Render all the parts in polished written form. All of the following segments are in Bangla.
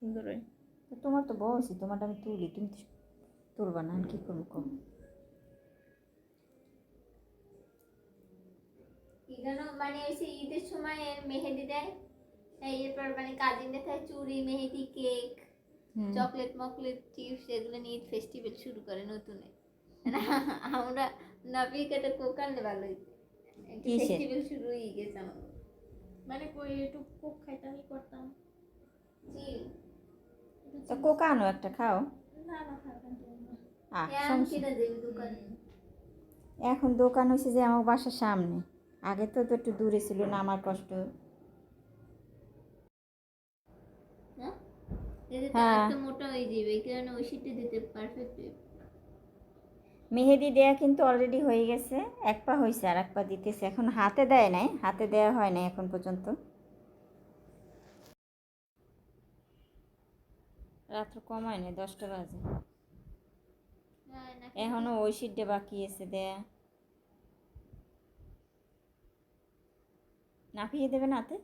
সুন্দর হয়। তোমার তো বলছি তোমারটা আমি তুলি, তুমি তো তুলবা না, আমি কি করবো কম। মানে ওই ঈদের সময় মেহেদি দেয়, এরপর মানে কাজিনদের থাকে চুড়ি, মেহেদি, কেক, চকলেট মকলেট, চিপস, এগুলো নিয়ে ঈদ ফেস্টিভ্যাল শুরু করে নতুনে। আমরা নাবি কেটে কোক আনলে ভালো হইতো, ফেস্টিভ্যাল শুরু হয়ে গেছে আমাদের। মানে কই একটু কোক খাইতাম, করতাম চিল তো কোকা আনো একটা খাও। না না খাইতাম কিনা দেবে দোকানে। এখন দোকান হয়েছে যে আমার বাসার সামনে, আগে তো একটু দূরে ছিল না, আমার কষ্ট। হ্যাঁ মোটা হয়ে যাবে, কারণ ওই শীতে দিতে পারফেক্ট। মেহেদি দেয়া কিন্তু অলরেডি হয়ে গেছে, এক পা হয়েছে আর এক পা দিতেছে, এখন হাতে দেয় নাই, হাতে দেয়া হয় নাই এখন পর্যন্ত। রাত্র কমায় নাই, 10টা বাজে, এখনো ওই শীটে বাকি আছে দেয়া। নাপিয়ে দেবে না হাতে।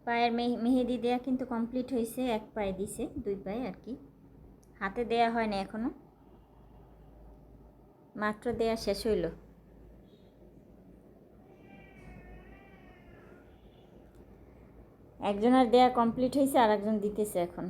পায়ের মেহেদি দেয়া কিন্তু কমপ্লিট হয়েছে, এক পায়ে দিছে, 2 পায়ে আর কি, হাতে দেয়া হয় না এখনো, মাত্র দেয়া শেষ হইল। একজনের দেয়া কমপ্লিট হয়েছে, আর একজন দিতেছে এখন।